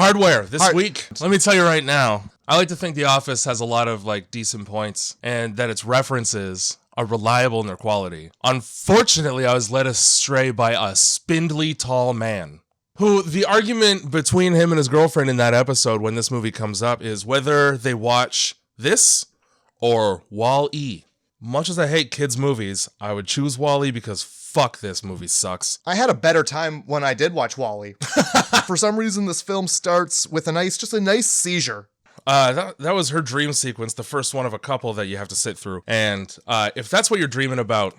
Hardware this week. Let me tell you right now. I like to think The Office has a lot of like decent points and that its references are reliable in their quality. Unfortunately, I was led astray by a spindly tall man who the argument between him and his girlfriend in that episode when this movie comes up is whether they watch this or Wall-E. Much as I hate kids' movies, I would choose Wall-E because fuck, this movie sucks. I had a better time when I did watch Wall-E. For some reason, this film starts with a nice seizure. That was her dream sequence, the first one of a couple that you have to sit through. And if that's what you're dreaming about,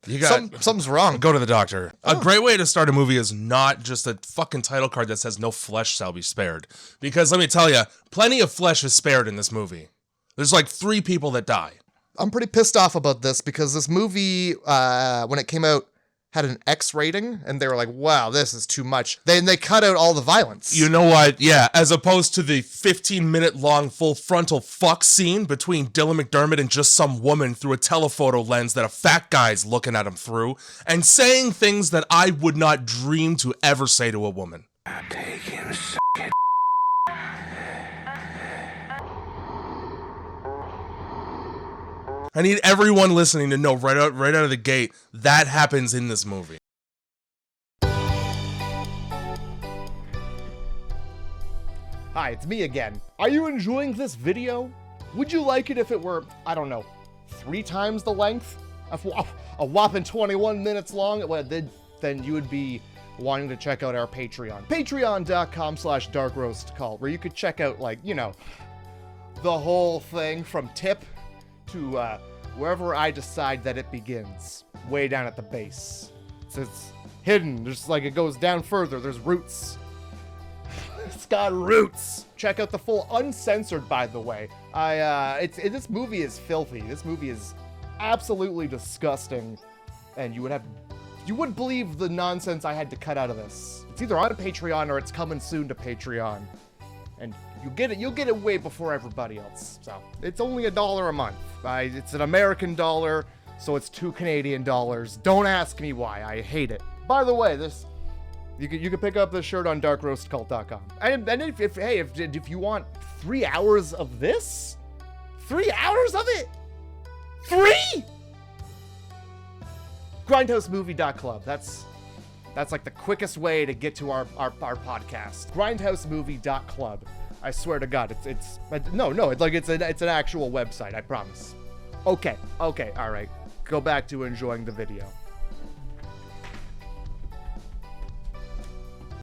you got something's wrong. Go to the doctor. A great way to start a movie is not just a fucking title card that says no flesh shall be spared. Because let me tell you, plenty of flesh is spared in this movie. There's like 3 people that die. I'm pretty pissed off about this because this movie, when it came out, had an X rating, and they were like, wow, this is too much. Then they cut out all the violence. You know what? Yeah, as opposed to the 15-minute long full frontal fuck scene between Dylan McDermott and just some woman through a telephoto lens that a fat guy's looking at him through, and saying things that I would not dream to ever say to a woman. I'm taking I need everyone listening to know right out of the gate that happens in this movie. Hi, it's me again. Are you enjoying this video? Would you like it if it were, I don't know, 3 times the length? A whopping 21 minutes long? Then you would be wanting to check out our Patreon. Patreon.com/darkroastcult, where you could check out, like, you know, the whole thing from tip to wherever I decide that it begins, way down at the base. It's hidden. There's like it goes down further. There's roots. It's got roots. Check out the full uncensored, by the way. This movie is filthy. This movie is absolutely disgusting, and you wouldn't believe the nonsense I had to cut out of this. It's either on Patreon or it's coming soon to Patreon, and you'll get it way before everybody else. So it's only $1 a month. It's an American dollar, so it's 2 Canadian dollars. Don't ask me why. I hate it. By the way, you can pick up this shirt on darkroastcult.com. And if you want 3 hours of this, 3 hours of it, 3. Grindhousemovie.club. That's like the quickest way to get to our podcast. Grindhousemovie.club. I swear to God, it's an actual website, I promise. Okay, all right. Go back to enjoying the video.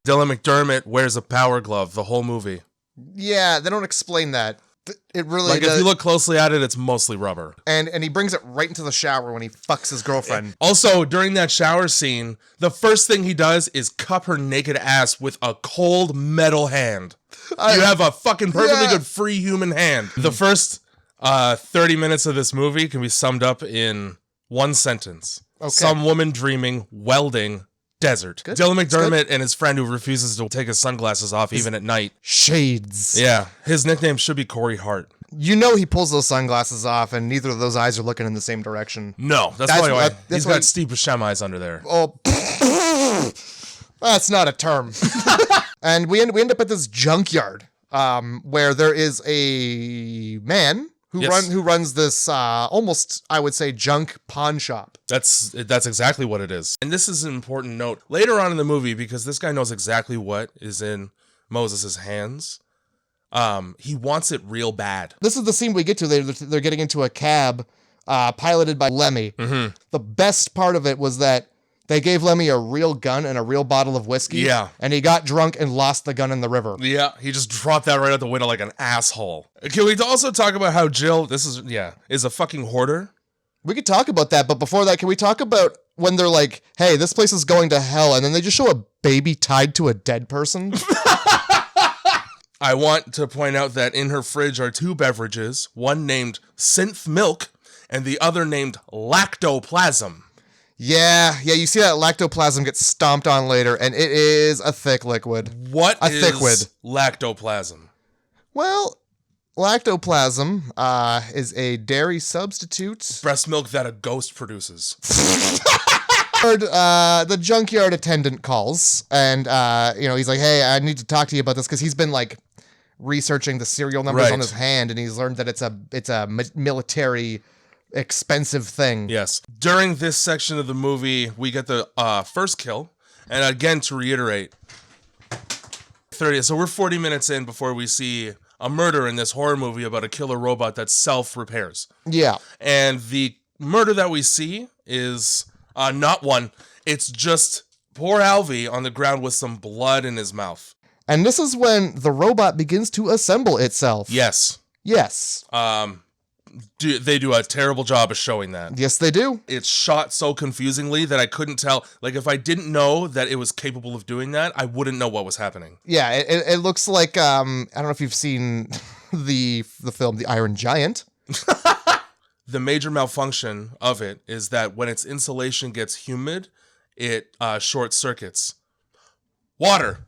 Dylan McDermott wears a power glove the whole movie. Yeah, they don't explain that. It really like, if you look closely at it, it's mostly rubber. And he brings it right into the shower when he fucks his girlfriend. Also, during that shower scene, the first thing he does is cup her naked ass with a cold metal hand. You have a fucking perfectly good free human hand. The first 30 minutes of this movie can be summed up in one sentence. Okay. Some woman dreaming, welding, desert. Good. Dylan McDermott and his friend who refuses to take his sunglasses off even at night. Shades. Yeah. His nickname should be Corey Hart. You know he pulls those sunglasses off and neither of those eyes are looking in the same direction. No. That's probably why he's got Steve Buscemi eyes under there. Oh, that's not a term. And we end up at this junkyard where there is a man who runs this almost, I would say, junk pawn shop. That's exactly what it is. And this is an important note later on in the movie because this guy knows exactly what is in Moses' hands. He wants it real bad. This is the scene we get to. They're getting into a cab piloted by Lemmy. Mm-hmm. The best part of it was that they gave Lemmy a real gun and a real bottle of whiskey. Yeah. And he got drunk and lost the gun in the river. Yeah, he just dropped that right out the window like an asshole. Can we also talk about how Jill, is a fucking hoarder? We could talk about that, but before that, can we talk about when they're like, hey, this place is going to hell, and then they just show a baby tied to a dead person? I want to point out that in her fridge are 2 beverages, one named Synth Milk and the other named Lactoplasm. Yeah, you see that lactoplasm get stomped on later, and it is a thick liquid. What is lactoplasm? Well, lactoplasm is a dairy substitute. Breast milk that a ghost produces. The junkyard attendant calls, and he's like, "Hey, I need to talk to you about this," because he's been like researching the serial numbers on his hand, and he's learned that it's a military expensive thing. Yes. During this section of the movie, we get the first kill, and again to reiterate, 30. So we're 40 minutes in before we see a murder in this horror movie about a killer robot that self-repairs. Yeah. And the murder that we see is not one. It's just poor Alvy on the ground with some blood in his mouth. And this is when the robot begins to assemble itself. Yes. Yes. They do a terrible job of showing that. Yes, they do. It's shot so confusingly that I couldn't tell. Like, if I didn't know that it was capable of doing that, I wouldn't know what was happening. Yeah, it looks like, I don't know if you've seen the film The Iron Giant. The major malfunction of it is that when its insulation gets humid, it short circuits. Water.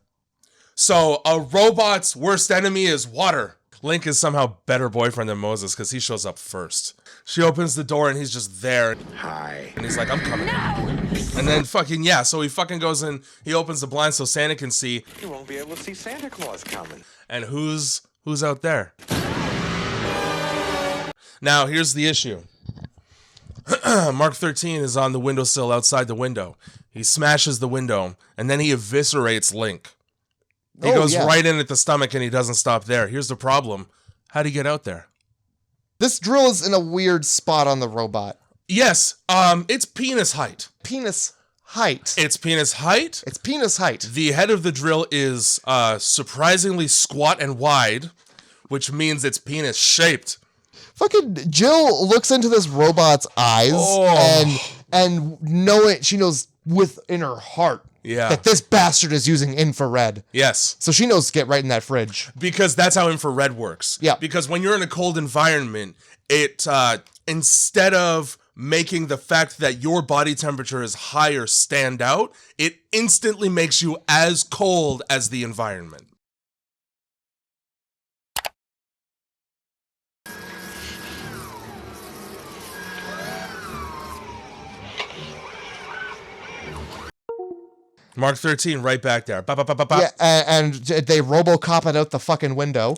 So a robot's worst enemy is water. Link is somehow better boyfriend than Moses because he shows up first. She opens the door and he's just there. Hi. And he's like, I'm coming. And then so he fucking goes in, he opens the blinds so Santa can see. You won't be able to see Santa Claus coming. And who's out there? Now, here's the issue. Mark 13 is on the windowsill outside the window. He smashes the window, and then he eviscerates Link. He goes right in at the stomach, and he doesn't stop there. Here's the problem. How'd he get out there? This drill is in a weird spot on the robot. Yes, it's penis height. Penis height. It's penis height. It's penis height. The head of the drill is surprisingly squat and wide, which means it's penis shaped. Fucking Jill looks into this robot's eyes and she knows within her heart that this bastard is using infrared. Yes. So she knows to get right in that fridge. Because that's how infrared works. Yeah. Because when you're in a cold environment, it instead of making the fact that your body temperature is higher stand out, it instantly makes you as cold as the environment. Mark 13, right back there. Yeah, and they Robocop it out the fucking window.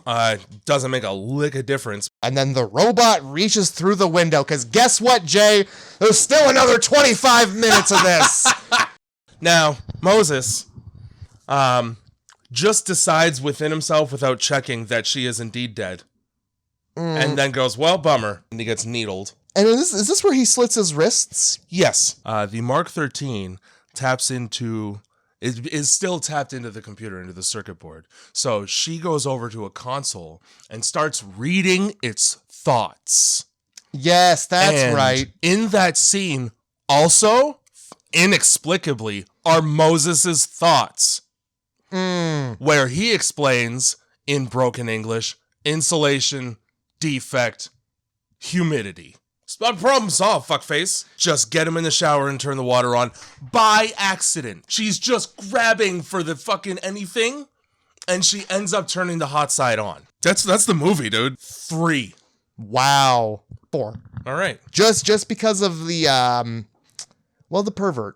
Doesn't make a lick of difference. And then the robot reaches through the window, because guess what, Jay? There's still another 25 minutes of this. Now, Moses just decides within himself without checking that she is indeed dead. And then goes, well, bummer. And he gets needled. And is this where he slits his wrists? Yes. The Mark 13 taps into... is still tapped into the computer, into the circuit board. So she goes over to a console and starts reading its thoughts. Yes, that's right. In that scene, also, inexplicably, are Moses's thoughts. Where he explains, in broken English, insulation, defect, humidity. Problem solved, fuckface. Just get him in the shower and turn the water on by accident. She's just grabbing for the fucking anything, and she ends up turning the hot side on. That's the movie, dude. 3. Wow. 4. All right. Just because of the the pervert.